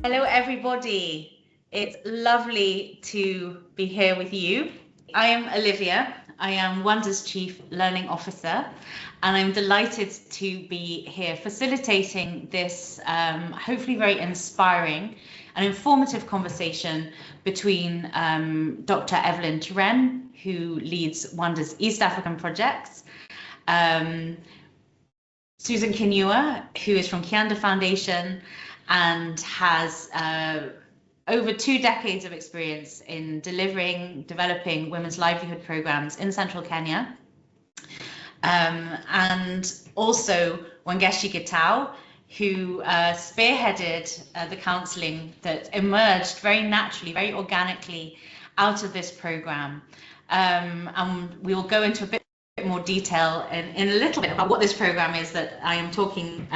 Hello, everybody. It's lovely to be here with you. I am Olivia. I am Wanda's Chief Learning Officer, and I'm delighted to be here facilitating this hopefully very inspiring and informative conversation between Dr. Evelyn Tiren, who leads Wanda's East African projects, Susan Kinyua, who is from Kianda Foundation and has over 2 decades of experience in developing women's livelihood programs in central Kenya. And also Wangechi Gitau, who spearheaded the counselling that emerged very naturally, very organically out of this program. And we will go into a bit more detail in a little bit about what this program is that I am talking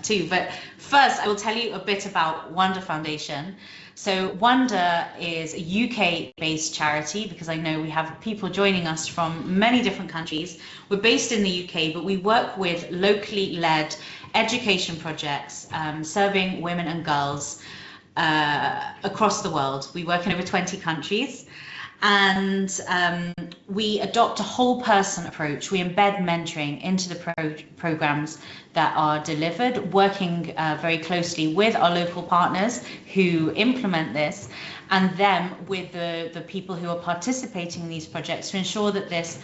to. But first, I will tell you a bit about Wanda Foundation. So Wanda is a UK-based charity, because I know we have people joining us from many different countries. We're based in the UK, but we work with locally led education projects serving women and girls across the world. We work in over 20 countries. And we adopt a whole person approach. We embed mentoring into the programs that are delivered, working very closely with our local partners who implement this, and them with the people who are participating in these projects to ensure that this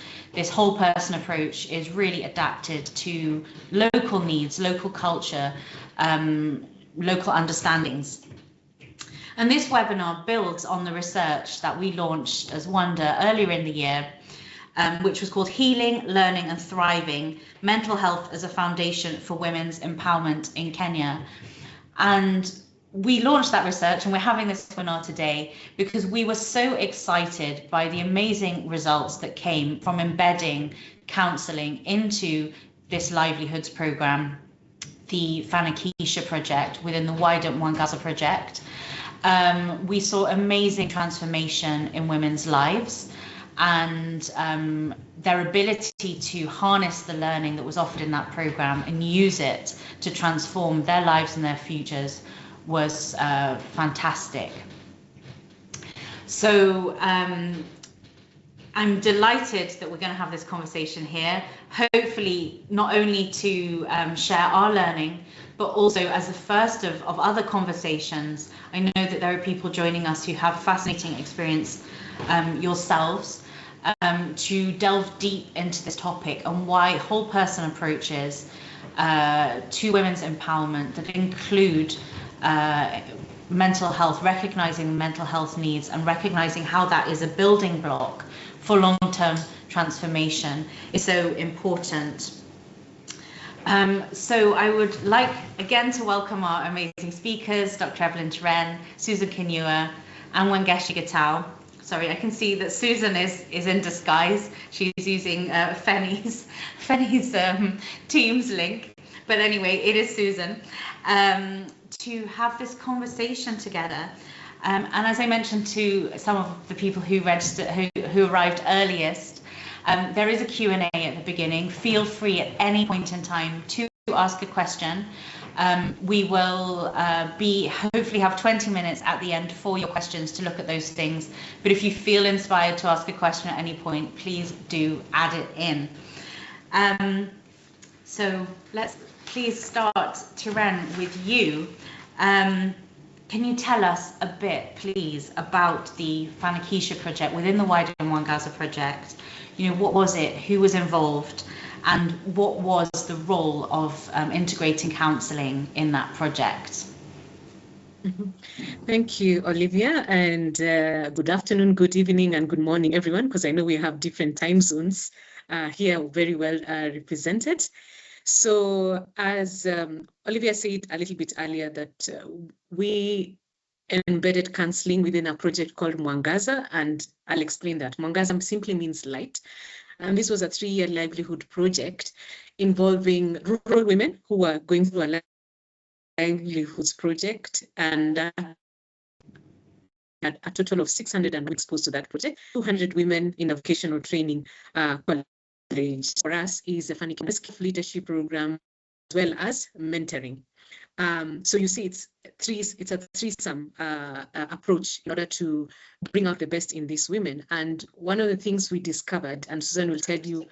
whole person approach is really adapted to local needs, local culture, local understandings. And this webinar builds on the research that we launched as Wanda earlier in the year, which was called Healing, Learning and Thriving, Mental Health as a Foundation for Women's Empowerment in Kenya. And we launched that research, and we're having this webinar today because we were so excited by the amazing results that came from embedding counselling into this livelihoods program, the Fanikisha project within the wider Mwangaza project. We saw amazing transformation in women's lives, and their ability to harness the learning that was offered in that program and use it to transform their lives and their futures was fantastic. So I'm delighted that we're going to have this conversation here, hopefully not only to share our learning, but also as the first of other conversations. I know that there are people joining us who have fascinating experience yourselves, to delve deep into this topic and why whole person approaches to women's empowerment that include mental health, recognizing mental health needs and recognizing how that is a building block for long-term transformation is so important. So I would like again to welcome our amazing speakers, Dr. Evelyn Tiren, Susan Kinyua, and Wangechi Gitau. Sorry, I can see that Susan is in disguise. She's using Fenny's Teams link. But anyway, it is Susan, to have this conversation together. And as I mentioned to some of the people who registered, who arrived earliest, there is a Q&A at the beginning. Feel free at any point in time to ask a question. We will hopefully have 20 minutes at the end for your questions to look at those things. But if you feel inspired to ask a question at any point, please do add it in. So let's please start, Tiren, with you. Can you tell us a bit, please, about the Fanikisha project within the wider Mwangaza project? You know, what was it, who was involved, and what was the role of integrating counselling in that project? Thank you, Olivia, and good afternoon, good evening, and good morning, everyone, because I know we have different time zones here very well represented. So as Olivia said a little bit earlier, that we embedded counselling within a project called Mwangaza, and I'll explain that. Mwangaza simply means light. And this was a 3-year livelihood project involving rural women who were going through a livelihoods project, and had a total of 600 and exposed to that project, 200 women in a vocational training college. For us is a Fanikisha leadership program, as well as mentoring. So you see, it's a threesome approach in order to bring out the best in these women. And one of the things we discovered, and Susan will tell you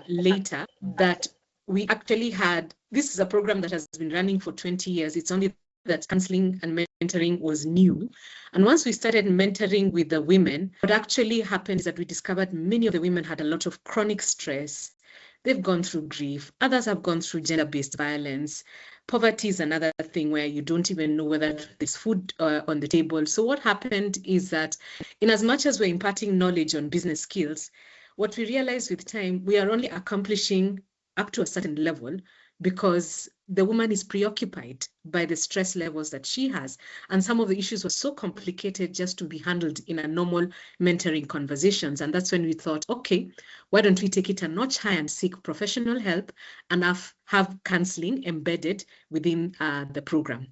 later, that we actually had, this is a program that has been running for 20 years. It's only that counseling and mentoring was new. And once we started mentoring with the women, what actually happened is that we discovered many of the women had a lot of chronic stress. They've gone through grief. Others have gone through gender-based violence. Poverty is another thing where you don't even know whether there's food on the table. So what happened is that in as much as we're imparting knowledge on business skills, what we realized with time, we are only accomplishing up to a certain level because the woman is preoccupied by the stress levels that she has. And some of the issues were so complicated just to be handled in a normal mentoring conversations. And that's when we thought, okay, why don't we take it a notch higher and seek professional help and have counseling embedded within the program.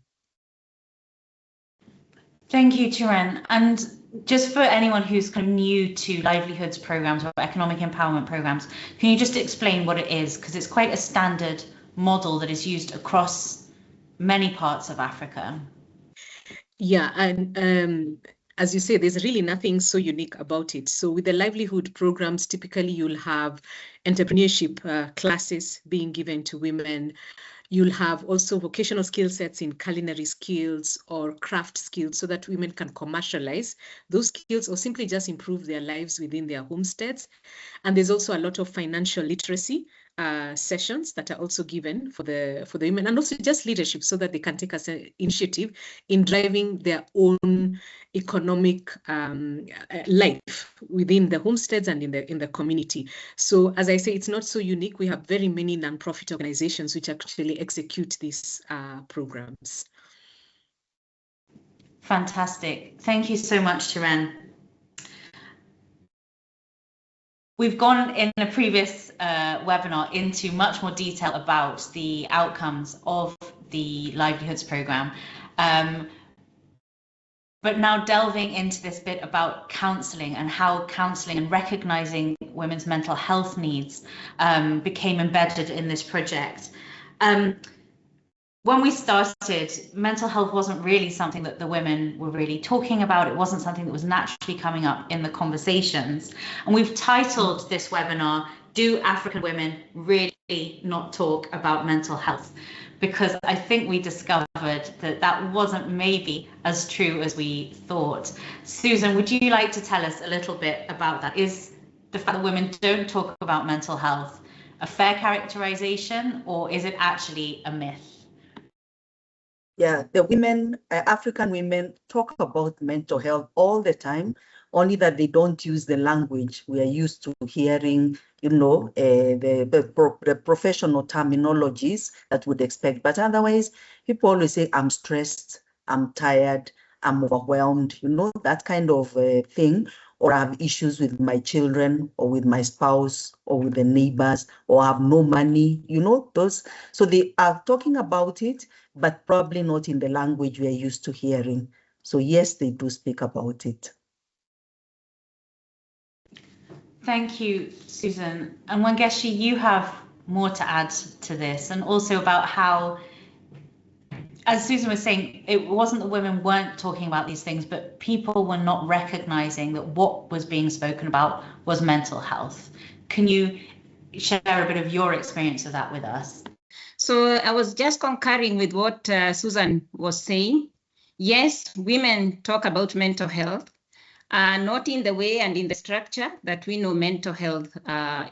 Thank you, Tiren. And just for anyone who's kind of new to livelihoods programs or economic empowerment programs, can you just explain what it is? Because it's quite a standard model that is used across many parts of Africa. Yeah, and as you say, there's really nothing so unique about it. So with the livelihood programs, typically you'll have entrepreneurship classes being given to women. You'll have also vocational skill sets in culinary skills or craft skills so that women can commercialize those skills or simply just improve their lives within their homesteads. And there's also a lot of financial literacy sessions that are also given for the women, and also just leadership so that they can take an initiative in driving their own economic life within the homesteads and in the community. So as I say, it's not so unique. We have very many nonprofit organizations which actually execute these programs. Fantastic. Thank you so much, Tiren. We've gone in a previous webinar into much more detail about the outcomes of the livelihoods program. But now delving into this bit about counselling and how counselling and recognising women's mental health needs became embedded in this project. When we started, mental health wasn't really something that the women were really talking about. It wasn't something that was naturally coming up in the conversations. And we've titled this webinar, Do African Women Really Not Talk About Mental Health? Because I think we discovered that that wasn't maybe as true as we thought. Susan, would you like to tell us a little bit about that? Is the fact that women don't talk about mental health a fair characterization, or is it actually a myth? Yeah, the women, African women talk about mental health all the time, only that they don't use the language we are used to hearing, you know, the professional terminologies that would expect. But otherwise, people always say, I'm stressed, I'm tired, I'm overwhelmed, you know, that kind of thing. Or I have issues with my children or with my spouse or with the neighbors, or I have no money, you know, those. So they are talking about it, but probably not in the language we are used to hearing. So yes, they do speak about it. Thank you, Susan. And Wangechi, you have more to add to this, and also about how, as Susan was saying, it wasn't that women weren't talking about these things, but people were not recognizing that what was being spoken about was mental health. Can you share a bit of your experience of that with us? So I was just concurring with what Susan was saying. Yes, women talk about mental health, not in the way and in the structure that we know mental health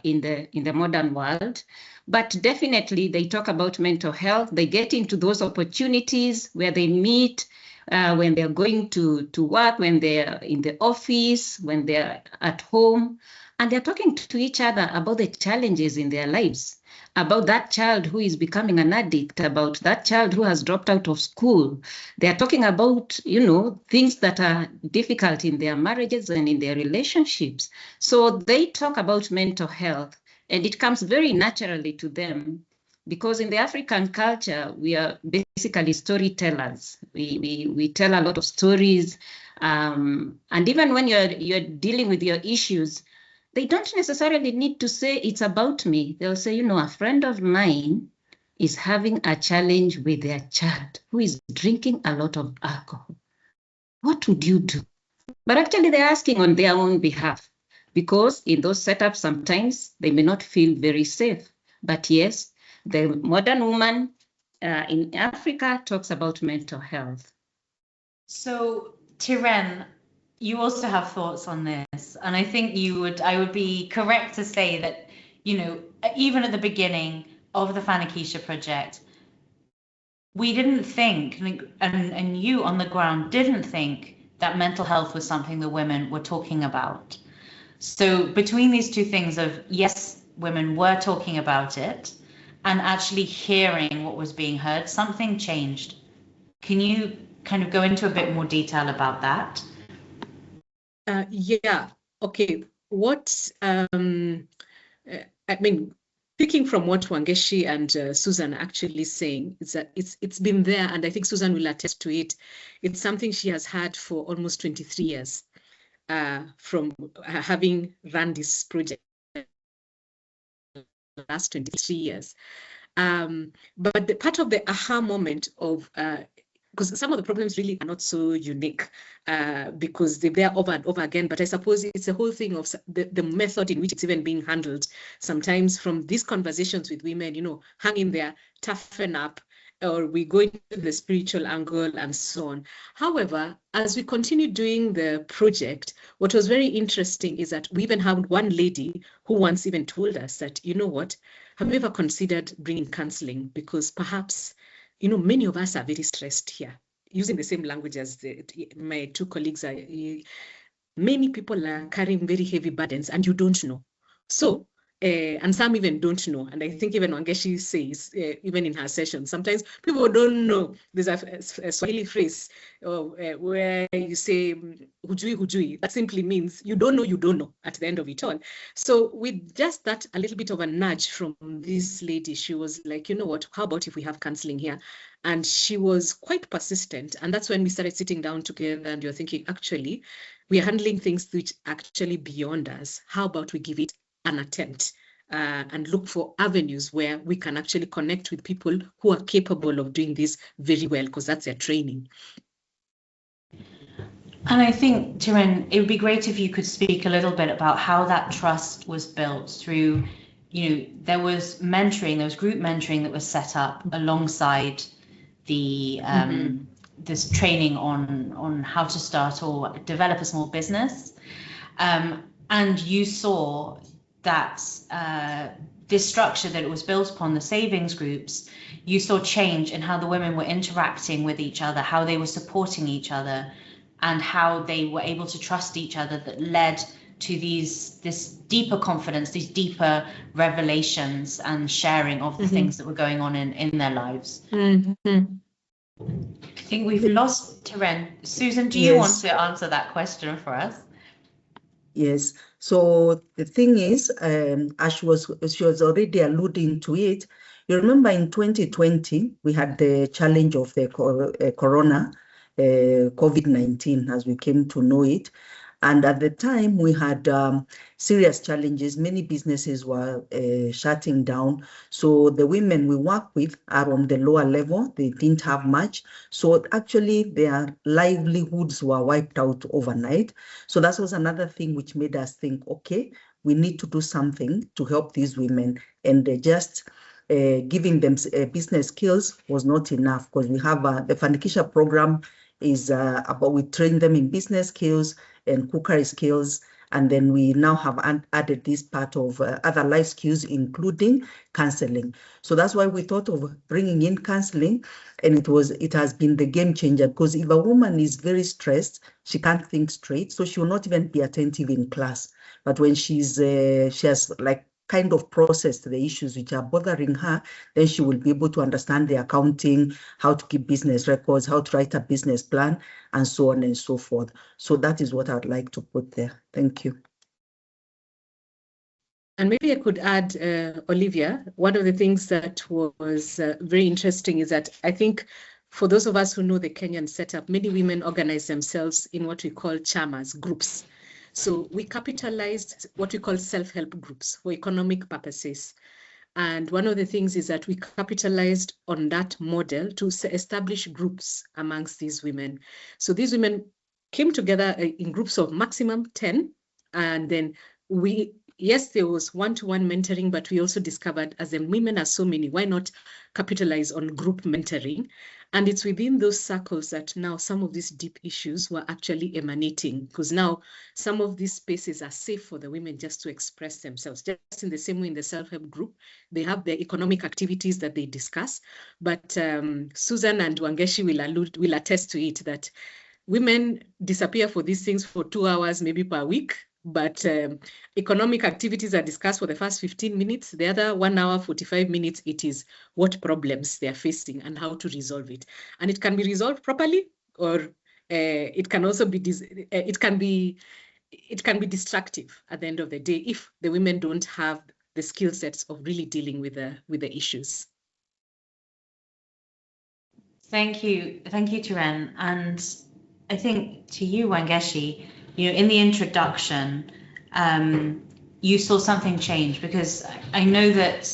in the modern world. But definitely they talk about mental health. They get into those opportunities where they meet, when they're going to work, when they're in the office, when they're at home, and they're talking to each other about the challenges in their lives, about that child who is becoming an addict, about that child who has dropped out of school. They're talking about, you know, things that are difficult in their marriages and in their relationships. So they talk about mental health. And it comes very naturally to them because in the African culture, we are basically storytellers. We tell a lot of stories. And even when you're dealing with your issues, they don't necessarily need to say it's about me. They'll say, you know, a friend of mine is having a challenge with their child who is drinking a lot of alcohol, what would you do? But actually they're asking on their own behalf, because in those setups, sometimes they may not feel very safe. But yes, the modern woman in Africa talks about mental health. So, Tiren, you also have thoughts on this, and I think I would be correct to say that, you know, even at the beginning of the Fanikisha project, we didn't think, and you on the ground didn't think that mental health was something the women were talking about. So between these two things of, yes, women were talking about it, and actually hearing what was being heard, something changed. Can you kind of go into a bit more detail about that? Yeah, okay. I mean, picking from what Wangechi and Susan are actually saying, is that it's been there, and I think Susan will attest to it. It's something she has had for almost 23 years from having run this project last 23 years. But the part of the aha moment of because some of the problems really are not so unique because they're there over and over again. But I suppose it's a whole thing of the method in which it's even being handled. Sometimes from these conversations with women, you know, hang in there, toughen up, or we go into the spiritual angle and so on. However, as we continue doing the project, what was very interesting is that we even had one lady who once even told us that, you know what, have you ever considered bringing counseling? Because perhaps, you know, many of us are very stressed here. Using the same language as my two colleagues are, many people are carrying very heavy burdens and you don't know. So, and some even don't know. And I think even Wangechi says, even in her session, sometimes people don't know. There's a Swahili phrase where you say, hujui, hujui. That simply means you don't know at the end of it all. So with just that, a little bit of a nudge from this lady, she was like, you know what, how about if we have counseling here? And she was quite persistent. And that's when we started sitting down together and you're thinking, actually, we are handling things which are actually beyond us. How about we give it an attempt and look for avenues where we can actually connect with people who are capable of doing this very well, because that's their training. And I think, Tiren, it would be great if you could speak a little bit about how that trust was built through, you know, there was mentoring, there was group mentoring that was set up alongside the this training on how to start or develop a small business. And you saw that this structure that it was built upon, the savings groups, you saw change in how the women were interacting with each other, how they were supporting each other, and how they were able to trust each other, that led to this deeper confidence, these deeper revelations and sharing of the things that were going on in their lives. I think we've lost Tiren. Susan, do you want to answer that question for us? Yes. So the thing is, as she was already alluding to it, you remember in 2020, we had the challenge of the corona, COVID-19, as we came to know it. And at the time, we had serious challenges. Many businesses were shutting down. So the women we work with are on the lower level. They didn't have much. So actually, their livelihoods were wiped out overnight. So that was another thing which made us think, okay, we need to do something to help these women. And just giving them business skills was not enough, because we have the Fanikisha program is about, we train them in business skills and cookery skills. And then we now have added this part of other life skills, including counseling. So that's why we thought of bringing in counseling, and it has been the game changer, because if a woman is very stressed, she can't think straight, so she will not even be attentive in class. But when she has like kind of processed the issues which are bothering her, then she will be able to understand the accounting, how to keep business records, how to write a business plan, and so on and so forth. So that is what I'd like to put there. Thank you. And maybe I could add, Olivia, one of the things that was very interesting is that I think for those of us who know the Kenyan setup, many women organize themselves in what we call chamas, groups. So we capitalized what we call self-help groups for economic purposes. And one of the things is that we capitalized on that model to establish groups amongst these women. So these women came together in groups of maximum 10. And then yes, there was one-to-one mentoring, but we also discovered as the women are so many, why not capitalize on group mentoring? And it's within those circles that now some of these deep issues were actually emanating, because now some of these spaces are safe for the women just to express themselves. Just in the same way in the self-help group, they have their economic activities that they discuss. But Susan and Wangechi will attest to it that women disappear for these things for 2 hours, maybe per week. But economic activities are discussed for the first 15 minutes. The other 1 hour, 45 minutes, it is what problems they are facing and how to resolve it. And it can be resolved properly, or it can also be it can be destructive at the end of the day if the women don't have the skill sets of really dealing with the issues. Thank you, Tiren. And I think to you, Wangechi, in the introduction, you saw something change, because I know that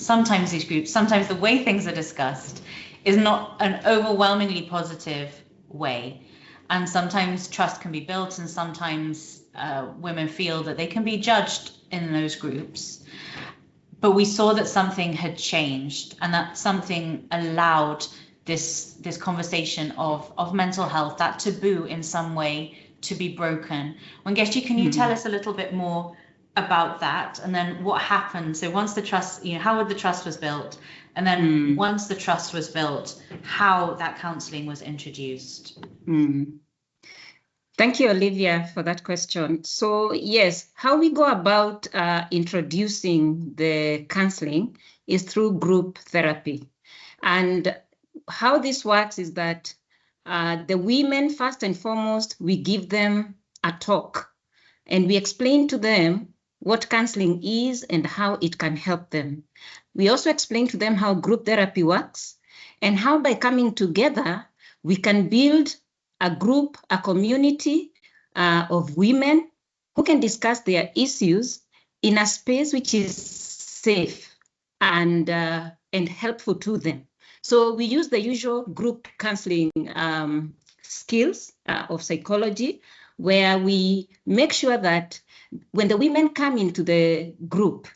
sometimes these groups, sometimes the way things are discussed is not an overwhelmingly positive way. And sometimes trust can be built, and sometimes women feel that they can be judged in those groups. But we saw that something had changed, and that something allowed this conversation of mental health, that taboo in some way, to be broken. Wangechi, can you tell us a little bit more about that, and then what happened? So once the trust, how the trust was built, and then once the trust was built, how that counselling was introduced? Thank you, Olivia, for that question. So yes, how we go about introducing the counselling is through group therapy. And how this works is that the women, first and foremost, we give them a talk, and we explain to them what counseling is and how it can help them. We also explain to them how group therapy works, and how by coming together, we can build a group, a community of women who can discuss their issues in a space which is safe and helpful to them. So we use the usual group counseling skills of psychology, where we make sure that when the women come into the group,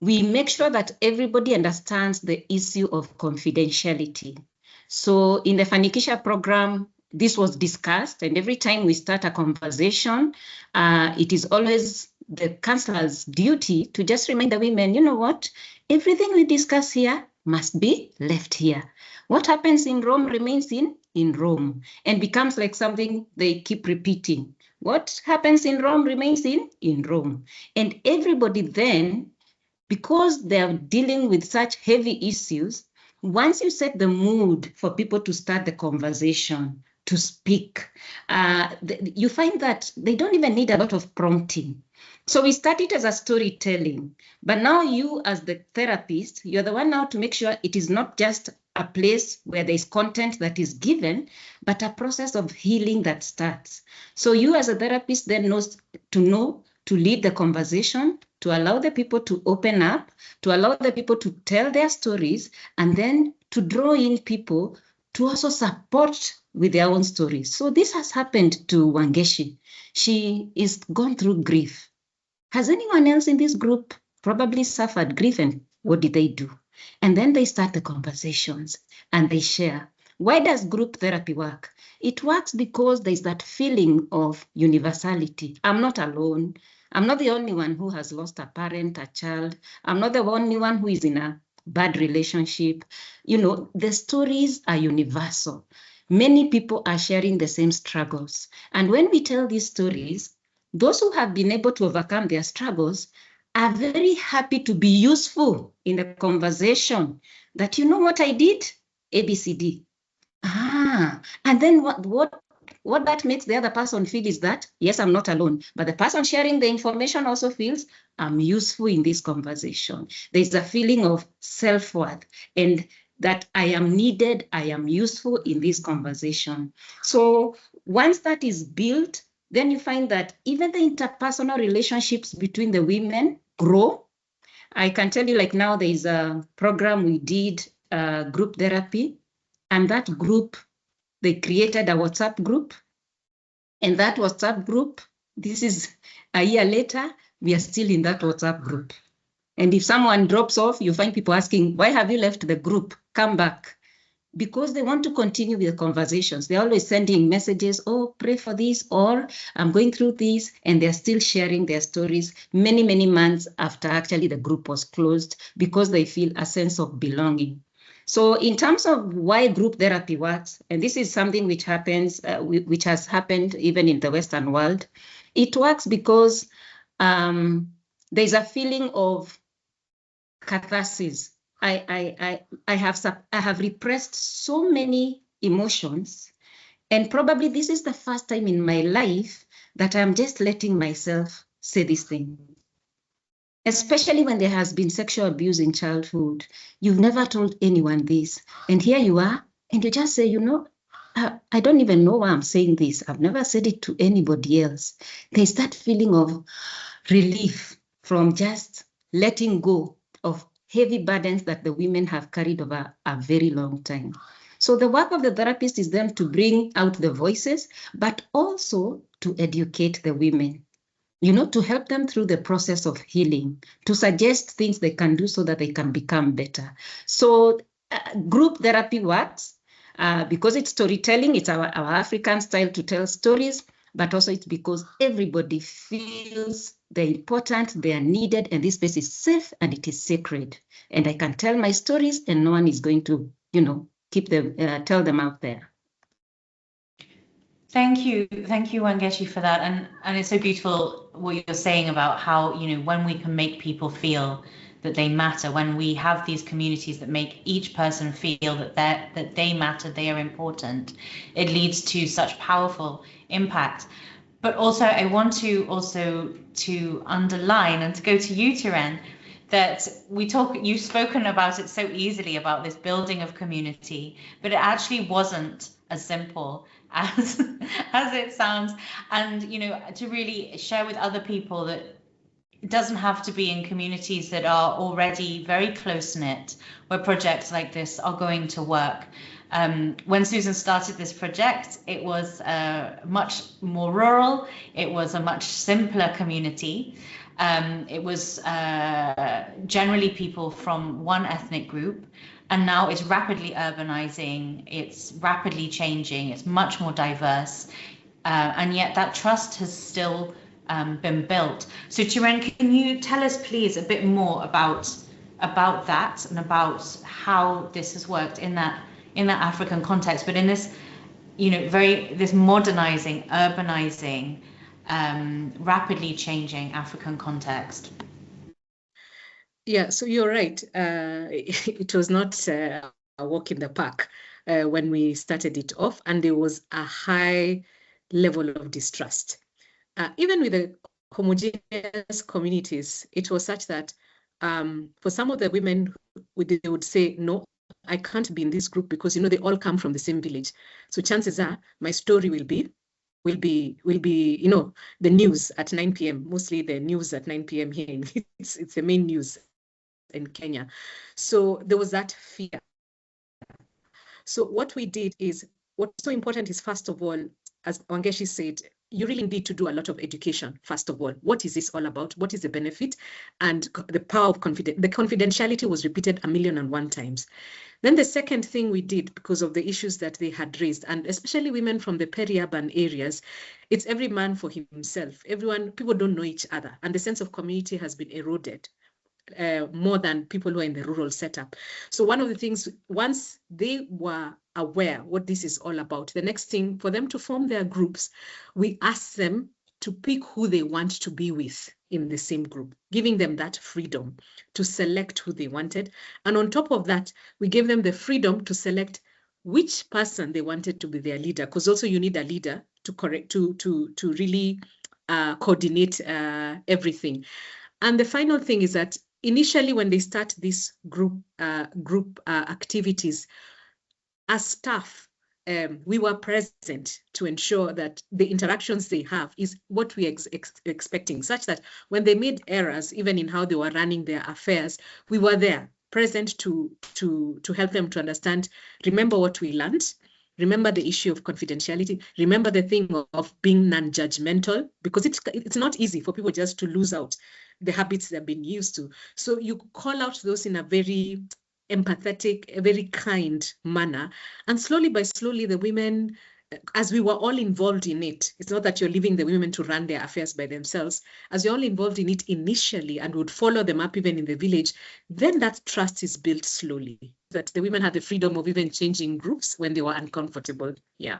we make sure that everybody understands the issue of confidentiality. So in the Fanikisha program, this was discussed, and every time we start a conversation, it is always the counselor's duty to just remind the women, you know what, everything we discuss here must be left here. What happens in Rome remains in Rome, and becomes like something they keep repeating. What happens in Rome remains in Rome. And everybody then, because they are dealing with such heavy issues, once you set the mood for people to start the conversation, to speak, you find that they don't even need a lot of prompting. So we started as a storytelling, but now you as the therapist, you're the one now to make sure it is not just a place where there's content that is given, but a process of healing that starts. So you as a therapist then knows to lead the conversation, to allow the people to open up, to allow the people to tell their stories, and then to draw in people to also support with their own stories. So this has happened to Wangechi. She is gone through grief. Has anyone else in this group probably suffered grief, and what did they do? And then they start the conversations and they share. Why does group therapy work? It works because there's that feeling of universality. I'm not alone. I'm not the only one who has lost a parent, a child. I'm not the only one who is in a bad relationship. The stories are universal. Many people are sharing the same struggles. And when we tell these stories, those who have been able to overcome their struggles are very happy to be useful in the conversation. That, you know what I did? ABCD. And then what that makes the other person feel is that, yes, I'm not alone, but the person sharing the information also feels I'm useful in this conversation. There's a feeling of self-worth, and that I am needed, I am useful in this conversation. So once that is built, then you find that even the interpersonal relationships between the women grow. I can tell you, like now there is a program we did, group therapy, and that group, they created a WhatsApp group, and that WhatsApp group, this is a year later, we are still in that WhatsApp group. And if someone drops off, you find people asking, why have you left the group? Come back. Because they want to continue with the conversations. They're always sending messages, oh, pray for this, or I'm going through this, and they're still sharing their stories many, many months after actually the group was closed, because they feel a sense of belonging. So in terms of why group therapy works, and this is something which happens, which has happened even in the Western world, it works because there's a feeling of catharsis. I have repressed so many emotions, and probably this is the first time in my life that I'm just letting myself say this thing. Especially when there has been sexual abuse in childhood. You've never told anyone this, and here you are, and you just say, you know, I don't even know why I'm saying this. I've never said it to anybody else. There's that feeling of relief from just letting go of heavy burdens that the women have carried over a very long time. So the work of the therapist is then to bring out the voices, but also to educate the women, you know, to help them through the process of healing, to suggest things they can do so that they can become better. So group therapy works because it's storytelling. It's our African style to tell stories, but also it's because everybody feels they're important, they are needed, and this space is safe and it is sacred. And I can tell my stories and no one is going to, you know, keep them, tell them out there. Thank you, Wangechi, for that. And it's so beautiful what you're saying about how, you know, when we can make people feel that they matter, when we have these communities that make each person feel that they matter, they are important, it leads to such powerful impact. But also, I want to underline and to go to you, Tiren, that you've spoken about it so easily about this building of community, but it actually wasn't as simple as it sounds. And, you know, to really share with other people that it doesn't have to be in communities that are already very close-knit, where projects like this are going to work. When Susan started this project, it was much more rural. It was a much simpler community. It was generally people from one ethnic group, and now it's rapidly urbanizing, it's rapidly changing, it's much more diverse, and yet that trust has still been built. So Tiren, can you tell us please a bit more about that and about how this has worked in that African context, but in this, you know, this modernizing, urbanizing, rapidly changing African context? Yeah, so you're right. It was not a walk in the park when we started it off, and there was a high level of distrust. Even with the homogeneous communities, it was such that for some of the women, they would say, no, I can't be in this group because, you know, they all come from the same village. So chances are my story will be, you know, the news at 9 p.m. Mostly the news at 9 p.m. here. It's the main news in Kenya. So there was that fear. So what we did is, what's so important is, first of all, as Wangechi said, you really need to do a lot of education, first of all. What is this all about? What is the benefit? And the power of confidence. The confidentiality was repeated 1,000,001 times. Then the second thing we did, because of the issues that they had raised, and especially women from the peri-urban areas, it's every man for himself. People don't know each other, and the sense of community has been eroded. More than people who are in the rural setup. So one of the things, once they were aware what this is all about, the next thing for them to form their groups, we asked them to pick who they want to be with in the same group, giving them that freedom to select who they wanted. And on top of that, we gave them the freedom to select which person they wanted to be their leader, because also you need a leader to really coordinate everything. And the final thing is that initially, when they start these group activities, as staff, we were present to ensure that the interactions they have is what we expecting, such that when they made errors, even in how they were running their affairs, we were there, present to help them to understand, remember what we learned, remember the issue of confidentiality, remember the thing of being non-judgmental, because it's not easy for people just to lose out the habits they've been used to. So you call out those in a very empathetic, a very kind manner. And slowly by slowly, the women, as we were all involved in it, it's not that you're leaving the women to run their affairs by themselves. As you're all involved in it initially and would follow them up even in the village, then that trust is built slowly. That the women had the freedom of even changing groups when they were uncomfortable. Yeah.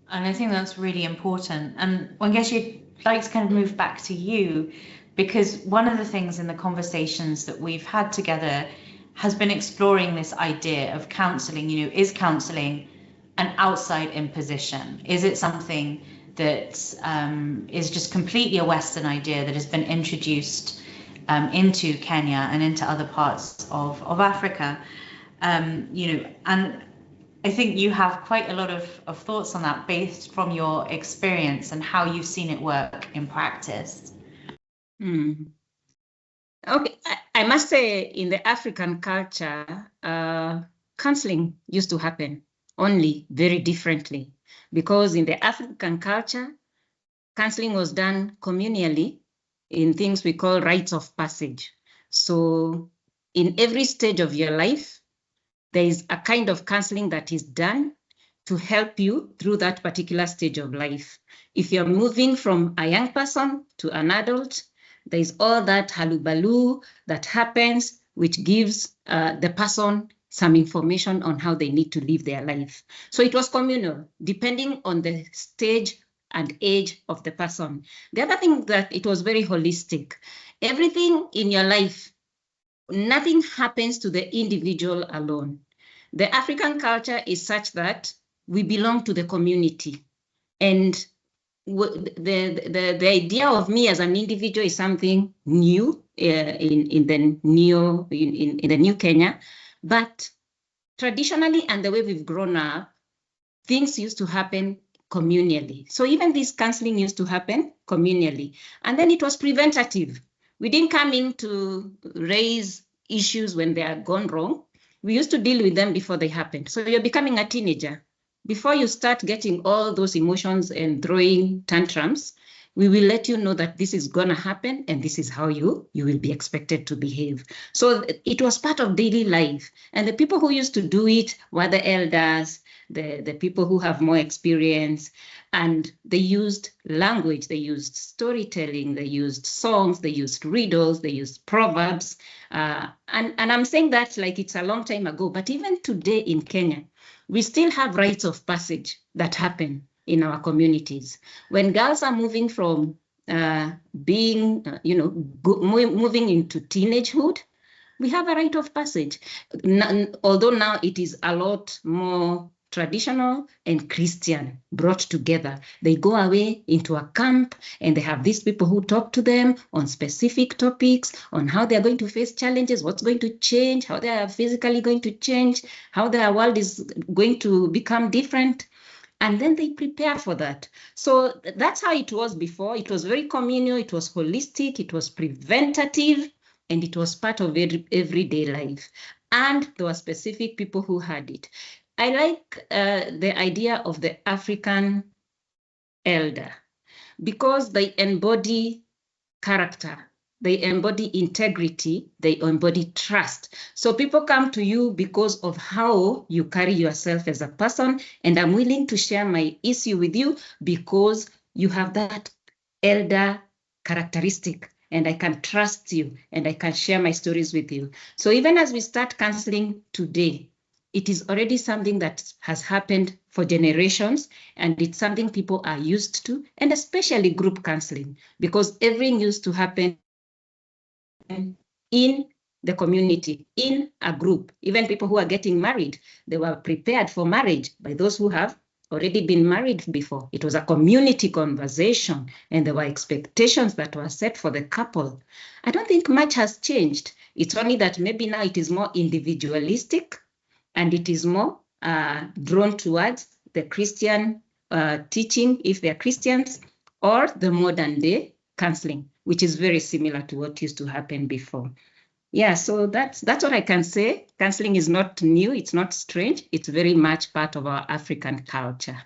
And I think that's really important. And Wangechi, I'd like to kind of move back to you, because one of the things in the conversations that we've had together has been exploring this idea of counselling. You know, is counselling an outside imposition? Is it something that is just completely a Western idea that has been introduced into Kenya and into other parts of Africa? You know, and I think you have quite a lot of thoughts on that based from your experience and how you've seen it work in practice. Okay, I must say in the African culture, counseling used to happen only very differently, because in the African culture, counseling was done communally in things we call rites of passage. So in every stage of your life, there is a kind of counseling that is done to help you through that particular stage of life. If you're moving from a young person to an adult, there is all that hullabaloo that happens, which gives the person some information on how they need to live their life. So it was communal, depending on the stage and age of the person. The other thing that it was very holistic. Everything in your life, nothing happens to the individual alone. The African culture is such that we belong to the community. And the idea of me as an individual is something new in the new Kenya, but traditionally and the way we've grown up, things used to happen communally. So even this counseling used to happen communally, and then it was preventative. We didn't come in to raise issues when they are gone wrong. We used to deal with them before they happened. So you're becoming a teenager. Before you start getting all those emotions and throwing tantrums, we will let you know that this is going to happen and this is how you will be expected to behave. So it was part of daily life. And the people who used to do it were the elders, the people who have more experience, and they used language, they used storytelling, they used songs, they used riddles, they used proverbs. And I'm saying that like it's a long time ago, but even today in Kenya, we still have rites of passage that happen in our communities. When girls are moving from moving into teenagehood, we have a rite of passage. Although now it is a lot more traditional and Christian brought together. They go away into a camp and they have these people who talk to them on specific topics, on how they're going to face challenges, what's going to change, how they are physically going to change, how their world is going to become different. And then they prepare for that. So that's how it was before. It was very communal, it was holistic, it was preventative, and it was part of everyday life. And there were specific people who had it. I like the idea of the African elder because they embody character, they embody integrity, they embody trust. So people come to you because of how you carry yourself as a person, and I'm willing to share my issue with you because you have that elder characteristic, and I can trust you, and I can share my stories with you. So even as we start counseling today, it is already something that has happened for generations, and it's something people are used to, and especially group counseling, because everything used to happen in the community, in a group. Even people who are getting married, they were prepared for marriage by those who have already been married before. It was a community conversation, and there were expectations that were set for the couple. I don't think much has changed. It's only that maybe now it is more individualistic, and it is more drawn towards the Christian teaching, if they're Christians, or the modern day counseling, which is very similar to what used to happen before. Yeah, so that's what I can say. Counseling is not new, it's not strange, it's very much part of our African culture.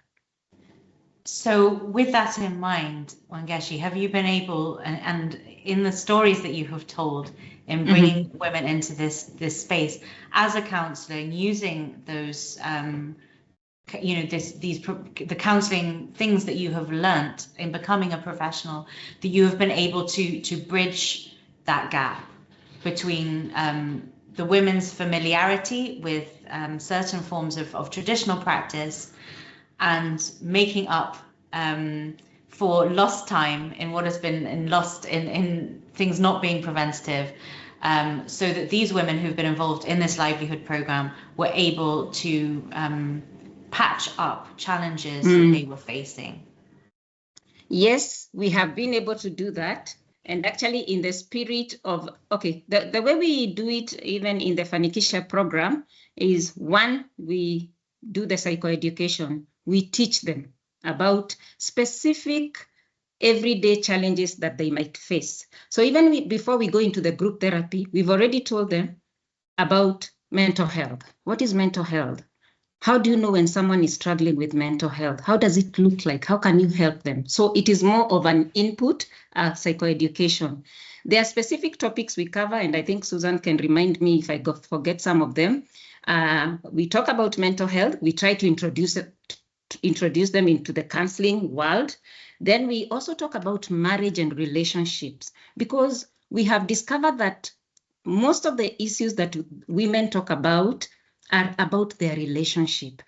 So with that in mind, Wangechi, have you been able, and in the stories that you have told in bringing women into this space as a counsellor, using those, the counselling things that you have learnt in becoming a professional, that you have been able to bridge that gap between the women's familiarity with certain forms of traditional practice and making up for lost time in what has been lost in things not being preventative, so that these women who've been involved in this livelihood program were able to patch up challenges that they were facing. Yes, we have been able to do that. And actually in the spirit of, the way we do it even in the Fanikisha program is, one, we do the psychoeducation. We teach them about specific everyday challenges that they might face. So even before we go into the group therapy, we've already told them about mental health. What is mental health? How do you know when someone is struggling with mental health? How does it look like? How can you help them? So it is more of an input, psychoeducation. There are specific topics we cover, and I think Susan can remind me if I forget some of them. We talk about mental health. We try to introduce them into the counseling world. Then we also talk about marriage and relationships, because we have discovered that most of the issues that women talk about are about their relationships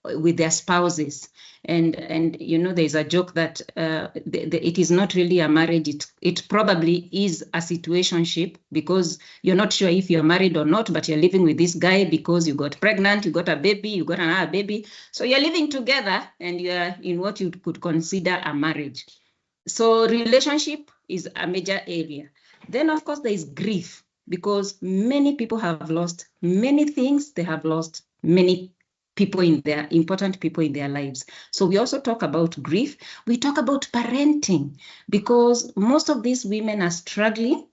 with their spouses. And you know, there's a joke that it is not really a marriage, it probably is a situationship, because you're not sure if you're married or not, but you're living with this guy because you got pregnant, you got a baby, you got another baby. So you're living together and you're in what you could consider a marriage. So relationship is a major area. Then of course there is grief, because many people have lost many things. They have lost many people important people in their lives. So we also talk about grief. We talk about parenting, because most of these women are struggling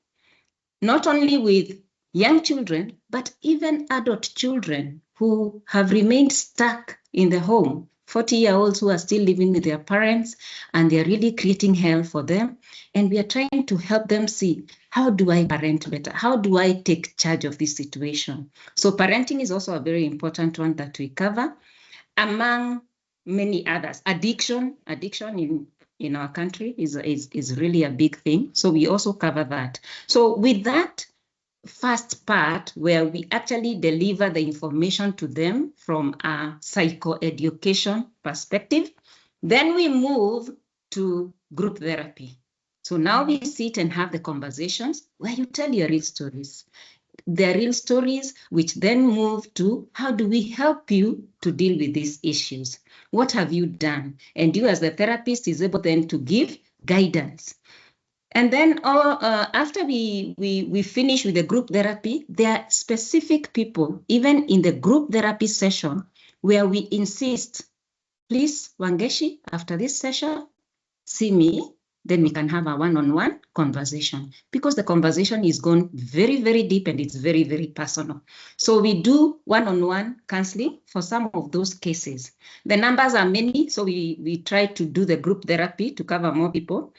not only with young children, but even adult children who have remained stuck in the home. 40-year-olds who are still living with their parents, and they're really creating hell for them. And we are trying to help them see, how do I parent better? How do I take charge of this situation? So parenting is also a very important one that we cover, among many others. Addiction in our country is really a big thing. So we also cover that. So with that first part, where we actually deliver the information to them from a psychoeducation perspective, then we move to group therapy. So now we sit and have the conversations where you tell your real stories. The real stories, which then move to, how do we help you to deal with these issues? What have you done? And you as the therapist is able then to give guidance. And then after we finish with the group therapy, there are specific people, even in the group therapy session, where we insist, please, Wangechi, after this session, see me, then we can have a one-on-one conversation, because the conversation is gone very, very deep and it's very, very personal. So we do one-on-one counseling for some of those cases. The numbers are many, so we try to do the group therapy to cover more people.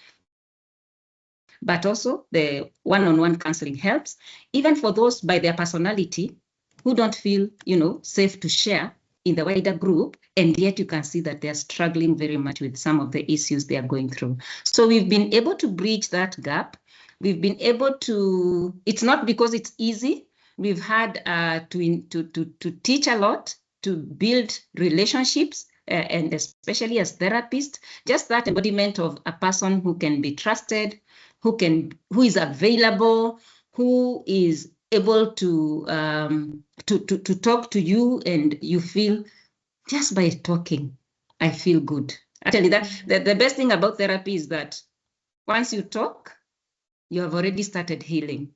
But also the one-on-one counseling helps, even for those by their personality who don't feel, safe to share in the wider group, and yet you can see that they're struggling very much with some of the issues they are going through. So we've been able to bridge that gap. We've been able to, it's not because it's easy. We've had to teach a lot, to build relationships, and especially as therapists, just that embodiment of a person who can be trusted, who is available, who is able to talk to you, and you feel, just by talking, I feel good. Actually, the best thing about therapy is that once you talk, you have already started healing.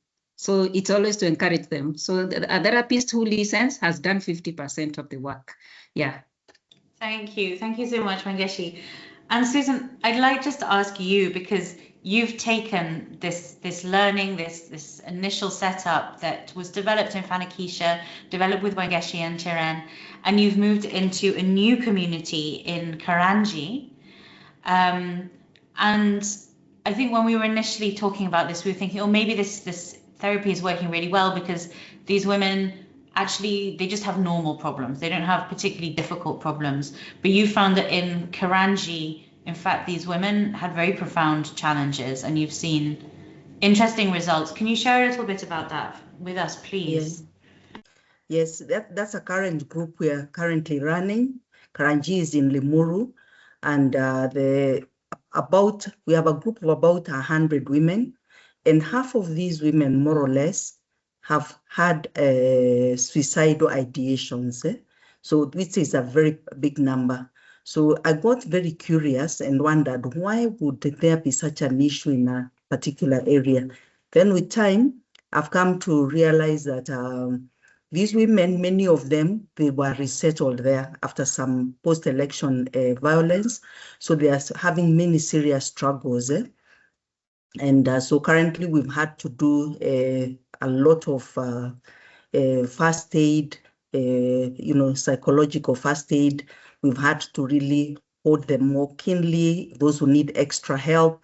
So it's always to encourage them. So a therapist who listens has done 50% of the work. Yeah. Thank you. Thank you so much, Wangechi. And Susan, I'd like just to ask you, because you've taken this learning, this initial setup that was developed in Fanikisha, developed with Wangechi and Tiren, and you've moved into a new community in Karanji. And I think when we were initially talking about this, we were thinking, oh, maybe this therapy is working really well because these women actually, they just have normal problems. They don't have particularly difficult problems. But you found that in Karanji, in fact, these women had very profound challenges, and you've seen interesting results. Can you share a little bit about that with us, please? Yes, that's a current group we are currently running. Karanji is in Limuru, and we have a group of about 100 women, and half of these women, more or less, have had suicidal ideations. So this is a very big number. So I got very curious and wondered, why would there be such an issue in a particular area? Then with time, I've come to realize that these women, many of them, they were resettled there after some post-election violence. So they are having many serious struggles. And so currently we've had to do a lot of first aid, psychological first aid. We've had to really hold them more keenly. Those who need extra help,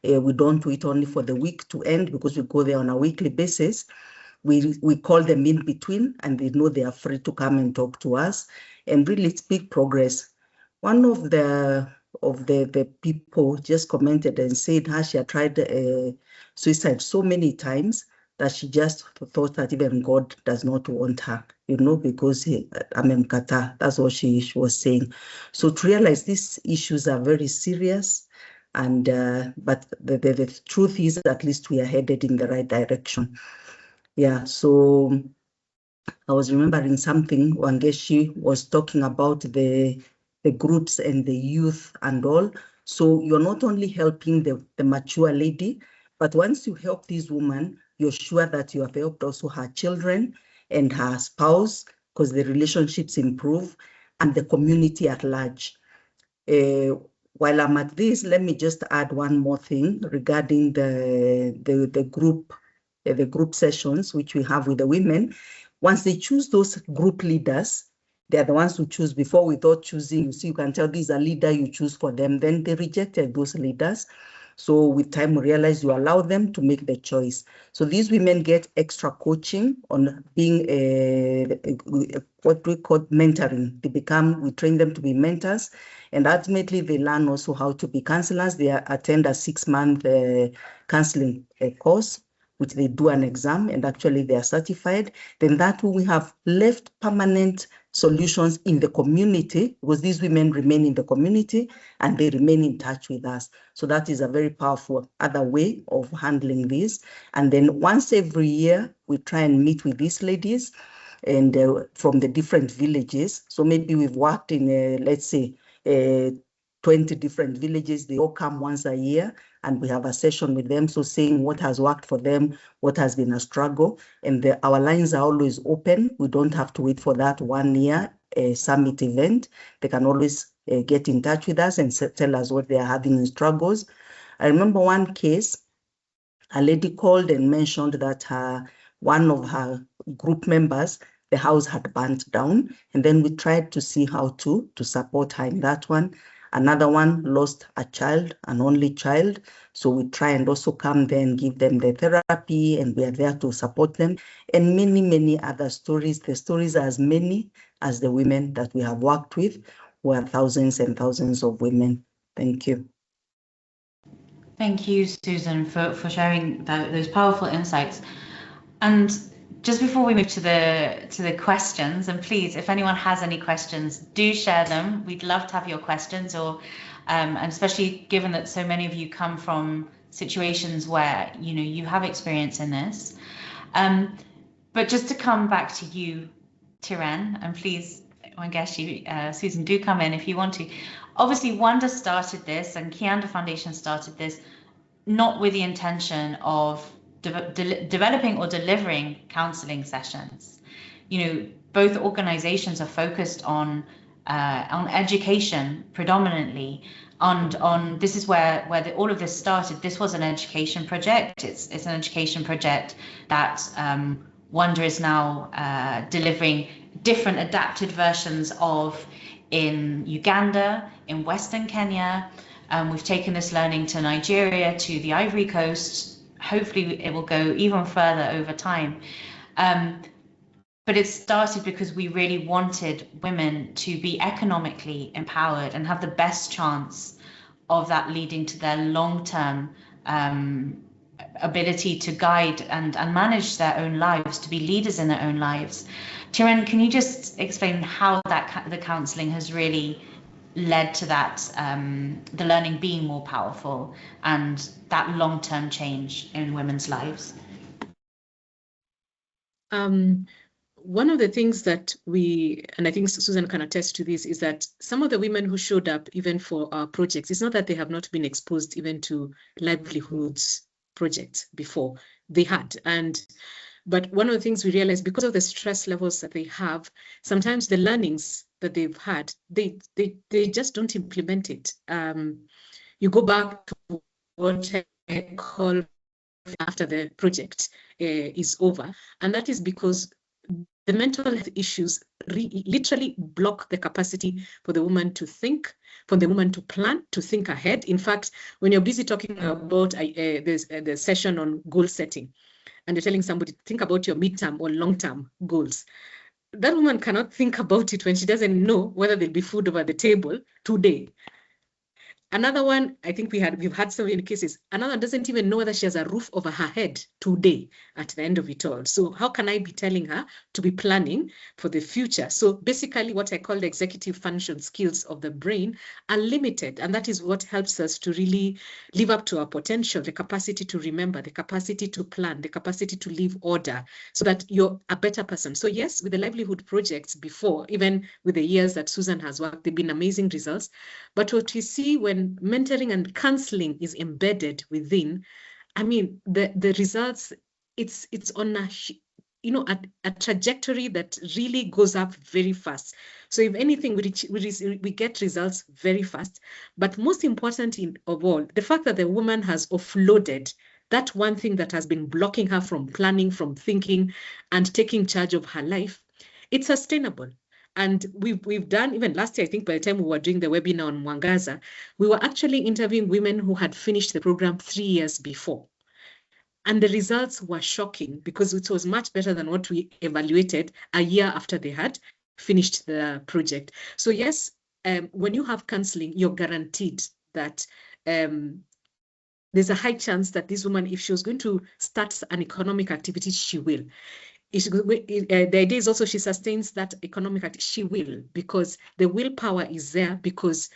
we don't do it only for the week to end because we go there on a weekly basis. We call them in between, and they know they are free to come and talk to us. And really, it's big progress. One of the people just commented and said how she had tried suicide so many times that she just thought that even God does not want her, because amemkata. That's what she was saying. So to realize these issues are very serious, and but the truth is that at least we are headed in the right direction. Yeah, so I was remembering something Wangechi was talking about the groups and the youth and all. So you're not only helping the mature lady, but once you help this woman, you're sure that you have helped also her children and her spouse, because the relationships improve, and the community at large. While I'm at this, let me just add one more thing regarding the group sessions which we have with the women. Once they choose those group leaders, they're the ones who choose. Before, without choosing, you can tell these are leader you choose for them. Then they rejected those leaders. So with time, we realize you allow them to make the choice. So these women get extra coaching on being what we call mentoring. We train them to be mentors, and ultimately they learn also how to be counselors. They attend a 6-month counseling course, which they do an exam, and actually they are certified. Then that we have left permanent solutions in the community, because these women remain in the community and they remain in touch with us. So that is a very powerful other way of handling this. And then once every year, we try and meet with these ladies and from the different villages. So maybe we've worked in, let's say, 20 different villages. They all come once a year and we have a session with them. So saying what has worked for them, what has been a struggle, and our lines are always open. We don't have to wait for that 1 year summit event. They can always get in touch with us and tell us what they are having in struggles. I remember one case, a lady called and mentioned that one of her group members, the house had burnt down, and then we tried to see how to support her in that one. Another one lost a child, an only child. So we try and also come there and give them the therapy, and we are there to support them. And many, many other stories. The stories are as many as the women that we have worked with, who are thousands and thousands of women. Thank you. Thank you, Susan, for sharing those powerful insights. And just before we move to the questions, and please, if anyone has any questions, do share them. We'd love to have your questions, or and especially given that so many of you come from situations where you have experience in this. But just to come back to you, Tiren, and please, Wangechi, Susan, do come in if you want to. Obviously, Wanda started this, and Kianda Foundation started this, not with the intention of developing or delivering counselling sessions. Both organizations are focused on education predominantly, and on this is where all of this started. This was an education project. It's an education project that Wonder is now delivering different adapted versions of in Uganda, in Western Kenya. We've taken this learning to Nigeria, to the Ivory Coast. Hopefully it will go even further over time. But it started because we really wanted women to be economically empowered and have the best chance of that leading to their long-term ability to guide and manage their own lives, to be leaders in their own lives. Tiren, can you just explain how the counselling has really led to that, the learning being more powerful and that long-term change in women's lives? One of the things that and I think Susan can attest to this, is that some of the women who showed up even for our projects, it's not that they have not been exposed even to livelihoods projects before. They had. But one of the things we realized, because of the stress levels that they have, sometimes the learnings that they've had, they just don't implement it. You go back to what I call after the project is over, and that is because the mental health issues literally block the capacity for the woman to think, for the woman to plan, to think ahead. In fact, when you're busy talking about the session on goal setting, and you're telling somebody, think about your midterm or long-term goals, that woman cannot think about it when she doesn't know whether there'll be food over the table today. Another one, I think we've had so many cases, another doesn't even know whether she has a roof over her head today at the end of it all. So how can I be telling her to be planning for the future? So basically what I call the executive function skills of the brain are limited. And that is what helps us to really live up to our potential, the capacity to remember, the capacity to plan, the capacity to leave order, so that you're a better person. So yes, with the livelihood projects before, even with the years that Susan has worked, they've been amazing results. But what we see when mentoring and counseling is embedded within, I mean, the results, it's on a trajectory that really goes up very fast. So if anything, we get results very fast. But most important of all, the fact that the woman has offloaded that one thing that has been blocking her from planning, from thinking, and taking charge of her life, it's sustainable. And we've done, even last year, I think by the time we were doing the webinar on Mwangaza, we were actually interviewing women who had finished the program 3 years before. And the results were shocking because it was much better than what we evaluated a year after they had finished the project. So yes, when you have counseling, you're guaranteed that there's a high chance that this woman, if she was going to start an economic activity, she will. The idea is also she sustains that economic activity. She will, because the willpower is there, because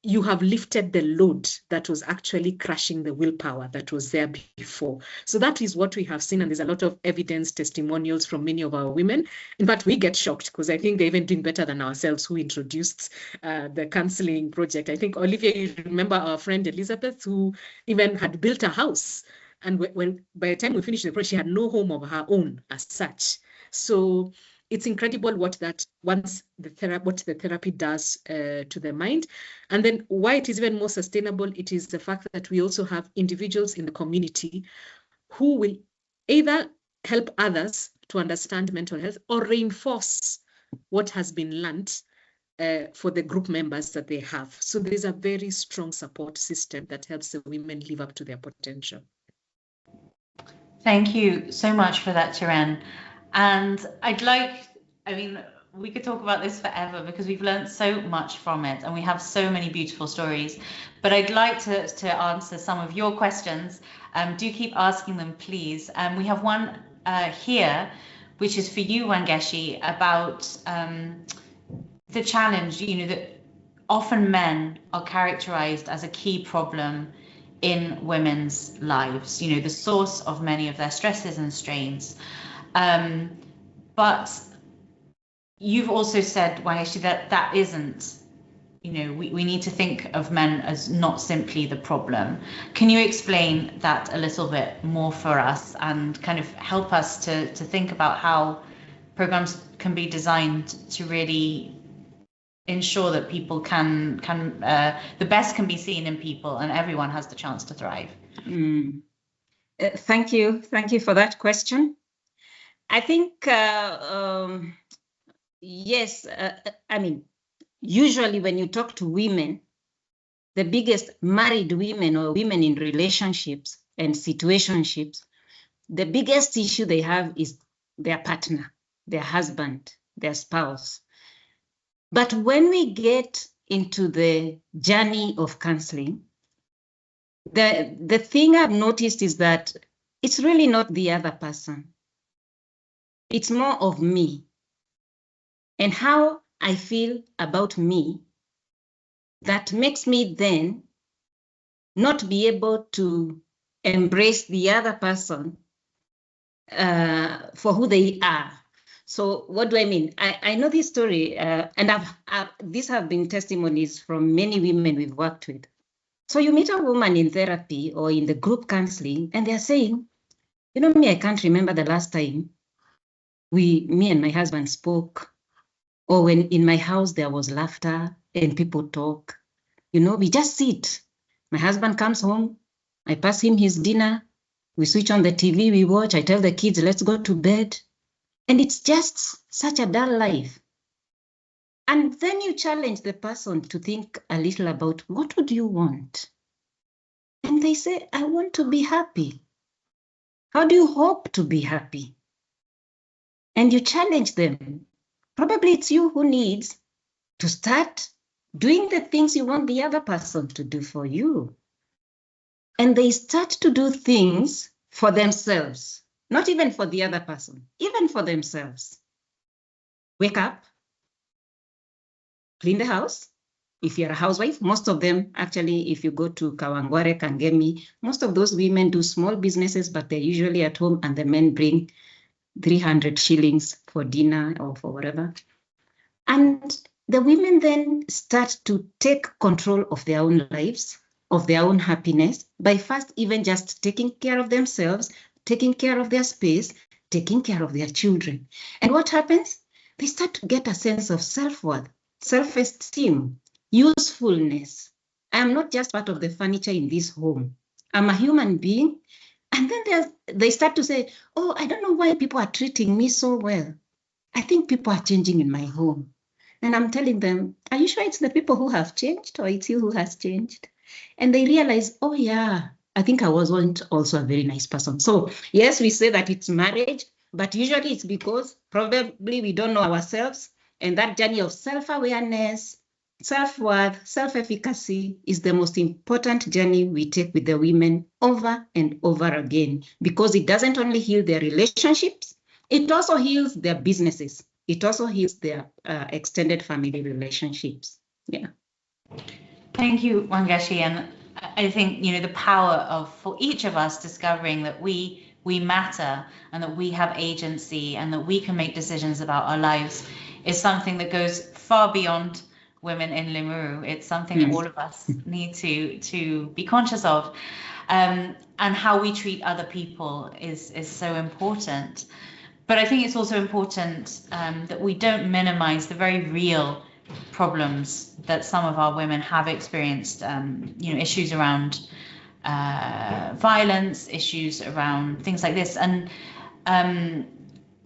you have lifted the load that was actually crushing the willpower that was there before. So that is what we have seen, and there's a lot of evidence, testimonials from many of our women. In fact, we get shocked because I think they're even doing better than ourselves who introduced the counseling project. I think, Olivia, you remember our friend Elizabeth, who even had built a house. And by the time we finished the project, she had no home of her own as such. So it's incredible what the therapy does to the mind. And then why it is even more sustainable, it is the fact that we also have individuals in the community who will either help others to understand mental health or reinforce what has been learned for the group members that they have. So there's a very strong support system that helps the women live up to their potential. Thank you so much for that, Tiren. And we could talk about this forever because we've learned so much from it and we have so many beautiful stories. But I'd like to answer some of your questions. Do keep asking them, please. We have one here, which is for you, Wangechi, about the challenge, that often men are characterized as a key problem in women's lives, the source of many of their stresses and strains. But you've also said, Wangechi, that isn't we need to think of men as not simply the problem. Can you explain that a little bit more for us and kind of help us to think about how programs can be designed to really ensure that people can the best can be seen in people and everyone has the chance to thrive? Thank you for that question. I think yes, I mean, usually when you talk to women, the biggest married women or women in relationships and situationships, the biggest issue they have is their partner, their husband, their spouse. But when we get into the journey of counseling, the thing I've noticed is that it's really not the other person. It's more of me and how I feel about me that makes me then not be able to embrace the other person for who they are. So what do I mean? I know this story, and these have been testimonies from many women we've worked with. So you meet a woman in therapy or in the group counseling, and they're saying, me, I can't remember the last time me and my husband spoke, or when in my house there was laughter and people talk. We just sit. My husband comes home, I pass him his dinner, we switch on the TV, we watch, I tell the kids, let's go to bed. And it's just such a dull life. And then you challenge the person to think a little about what would you want? And they say, I want to be happy. How do you hope to be happy? And you challenge them. Probably it's you who needs to start doing the things you want the other person to do for you. And they start to do things for themselves, not even for the other person, even for themselves. Wake up, clean the house. If you're a housewife, most of them, actually, if you go to Kawangware, Kangemi, most of those women do small businesses, but they're usually at home and the men bring 300 shillings for dinner or for whatever. And the women then start to take control of their own lives, of their own happiness, by first even just taking care of themselves, taking care of their space, taking care of their children. And what happens? They start to get a sense of self-worth, self-esteem, usefulness. I am not just part of the furniture in this home. I'm a human being. And then they start to say, oh, I don't know why people are treating me so well. I think people are changing in my home. And I'm telling them, are you sure it's the people who have changed or it's you who has changed? And they realize, oh yeah, I think I wasn't also a very nice person. So yes, we say that it's marriage, but usually it's because probably we don't know ourselves. And that journey of self-awareness, self-worth, self-efficacy is the most important journey we take with the women over and over again, because it doesn't only heal their relationships, it also heals their businesses. It also heals their extended family relationships. Yeah. Thank you, Wangechi. And I think, the power for each of us discovering that we matter and that we have agency and that we can make decisions about our lives is something that goes far beyond women in Limuru. It's something that all of us need to be conscious of. And how we treat other people is so important. But I think it's also important that we don't minimize the very real problems that some of our women have experienced, issues around violence, issues around things like this. And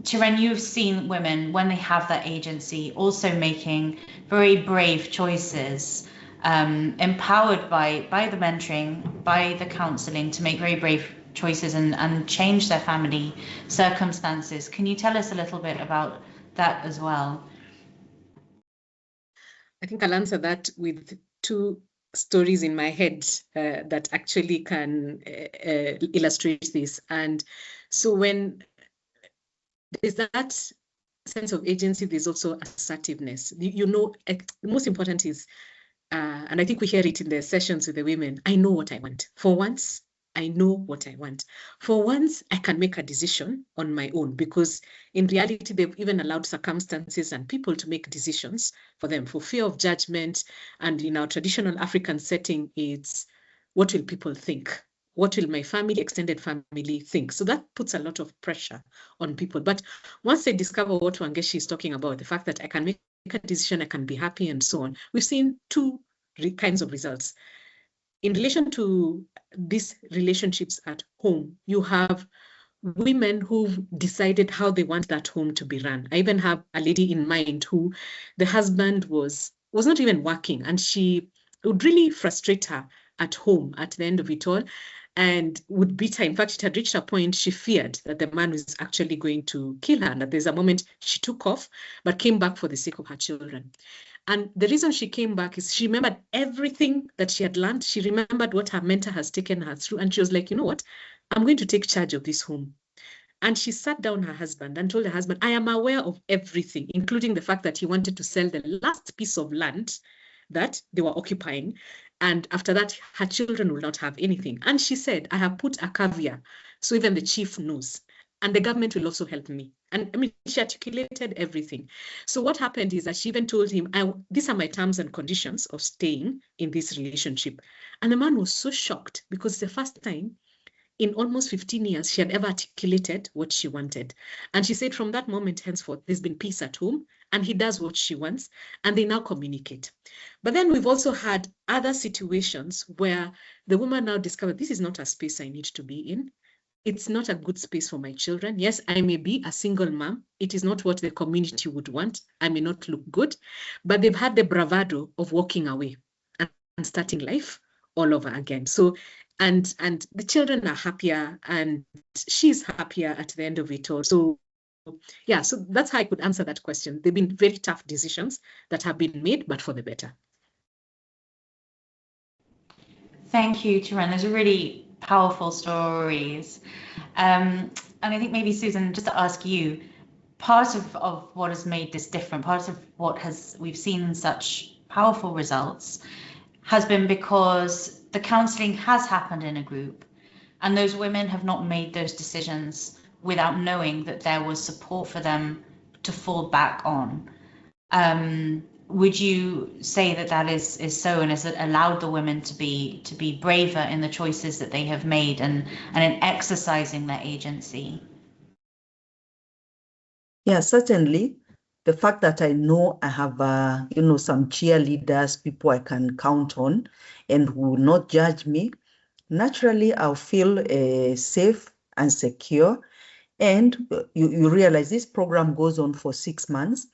Tiren, you've seen women, when they have that agency, also making very brave choices, empowered by the mentoring, by the counselling, to make very brave choices and change their family circumstances. Can you tell us a little bit about that as well? I think I'll answer that with two stories in my head that actually can illustrate this. And so when there's that sense of agency, there's also assertiveness. The most important is, and I think we hear it in the sessions with the women, I know what I want. For once, I know what I want. For once, I can make a decision on my own, because in reality, they've even allowed circumstances and people to make decisions for them for fear of judgment. And in our traditional African setting, it's what will people think? What will my family, extended family think? So that puts a lot of pressure on people. But once they discover what Wangechi is talking about, the fact that I can make a decision, I can be happy and so on, we've seen two kinds of results. In relation to these relationships at home, you have women who've decided how they want that home to be run. I even have a lady in mind who the husband was not even working, and she would really frustrate her at home at the end of it all and would beat her. In fact, it had reached a point she feared that the man was actually going to kill her, and that there's a moment she took off but came back for the sake of her children. And the reason she came back is she remembered everything that she had learned. She remembered what her mentor has taken her through. And she was like, you know what? I'm going to take charge of this home. And she sat down her husband and told her husband, I am aware of everything, including the fact that he wanted to sell the last piece of land that they were occupying. And after that, her children will not have anything. And she said, I have put a caveat, so even the chief knows. And the government will also help me. And I mean, she articulated everything. So what happened is that she even told him, these are my terms and conditions of staying in this relationship. And the man was so shocked, because it's the first time in almost 15 years she had ever articulated what she wanted. And she said from that moment henceforth, there's been peace at home, and he does what she wants, and they now communicate. But then we've also had other situations where the woman now discovered, this is not a space I need to be in. It's not a good space for my children. Yes, I may be a single mom. It is not what the community would want. I may not look good, but they've had the bravado of walking away and starting life all over again. So, and the children are happier, and she's happier at the end of it all. So yeah, so that's how I could answer that question. They've been very tough decisions that have been made, but for the better. Thank you, Tiren. Those are really powerful stories. And I think maybe, Susan, just to ask you, part of what has made this different, part of what we've seen such powerful results has been because the counselling has happened in a group, and those women have not made those decisions without knowing that there was support for them to fall back on. Would you say that that is so, and has it allowed the women to be braver in the choices that they have made and in exercising their agency? Yeah, certainly. The fact that I know I have, some cheerleaders, people I can count on, and who will not judge me, naturally I'll feel safe and secure. And you realize this program goes on for 6 months.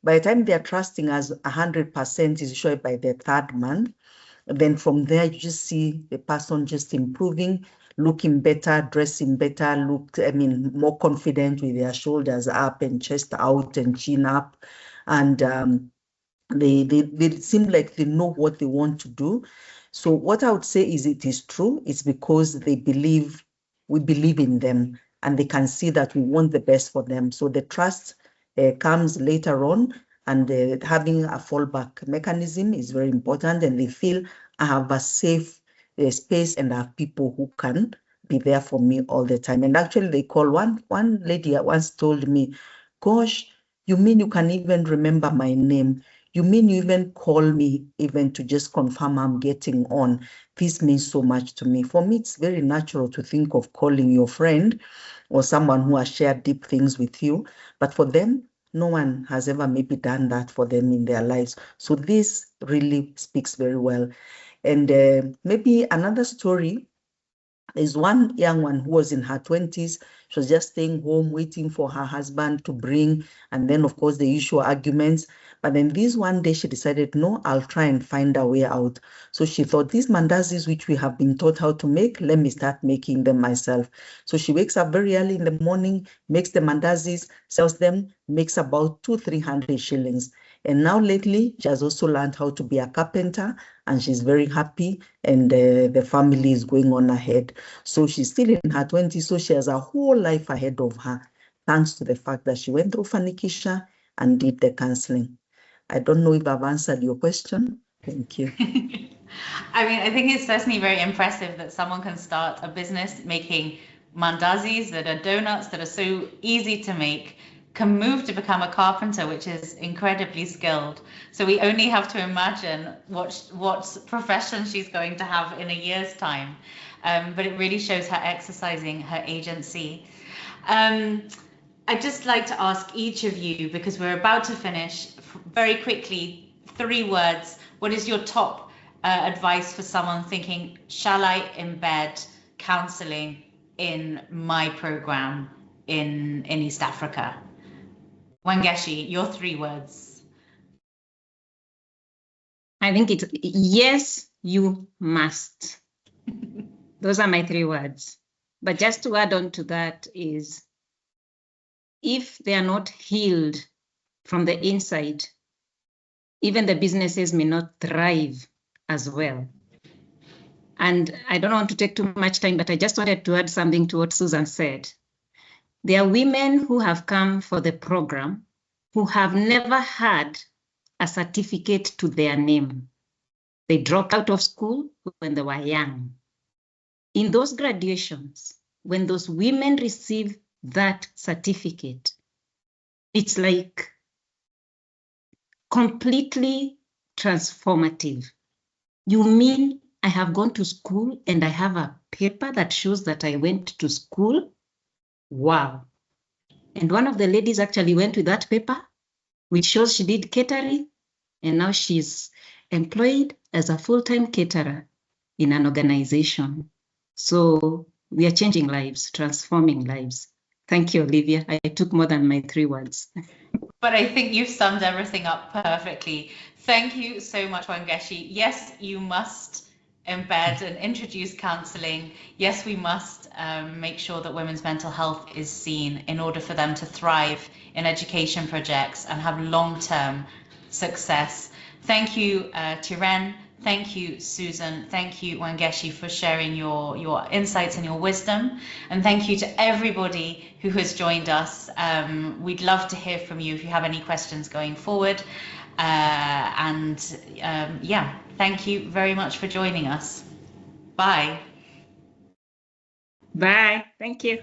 By the time they're trusting us 100% is usually by the 3rd month. Then from there, you just see the person just improving, looking better, dressing better, more confident with their shoulders up and chest out and chin up. And they seem like they know what they want to do. So what I would say is it is true. It's because we believe in them, and they can see that we want the best for them. So the trust comes later on, and having a fallback mechanism is very important, and they feel I have a safe space and I have people who can be there for me all the time. And actually they call one lady once told me, gosh, you mean you can even remember my name? You mean you even call me even to just confirm I'm getting on? This means so much to me. For me, it's very natural to think of calling your friend or someone who has shared deep things with you. But for them, no one has ever maybe done that for them in their lives. So this really speaks very well. And maybe another story is one young one who was in her 20s. She was just staying home, waiting for her husband to bring. And then, of course, the usual arguments. But then this one day she decided, no, I'll try and find a way out. So she thought, these mandazis, which we have been taught how to make, let me start making them myself. So she wakes up very early in the morning, makes the mandazis, sells them, makes about 200-300 shillings. And now lately, she has also learned how to be a carpenter, and she's very happy, and the family is going on ahead. So she's still in her 20s, so she has a whole life ahead of her, thanks to the fact that she went through Fanikisha and did the counseling. I don't know if I've answered your question. Thank you. I mean, I think it's certainly very impressive that someone can start a business making mandazis that are donuts that are so easy to make, can move to become a carpenter, which is incredibly skilled. So we only have to imagine what profession she's going to have in a year's time. But it really shows her exercising her agency. I'd just like to ask each of you, because we're about to finish, very quickly, 3 words. What is your top advice for someone thinking, shall I embed counselling in my program in East Africa? Wangechi, your 3 words. I think it's yes, you must. Those are my 3 words. But just to add on to that is, if they are not healed from the inside, even the businesses may not thrive as well. And I don't want to take too much time, but I just wanted to add something to what Susan said. There are women who have come for the program who have never had a certificate to their name. They dropped out of school when they were young. In those graduations, when those women receive that certificate, it's like completely transformative. You mean I have gone to school and I have a paper that shows that I went to school? Wow. And one of the ladies actually went with that paper, which shows she did catering, and now she's employed as a full-time caterer in an organization. So we are changing lives, transforming lives. Thank you, Olivia. I took more than my 3 words. But I think you've summed everything up perfectly. Thank you so much, Wangechi. Yes, you must embed and introduce counselling. Yes, we must make sure that women's mental health is seen in order for them to thrive in education projects and have long-term success. Thank you, Tiren. Thank you, Susan. Thank you, Wangechi, for sharing your insights and your wisdom. And thank you to everybody who has joined us. We'd love to hear from you if you have any questions going forward. Yeah, thank you very much for joining us. Bye. Bye. Thank you.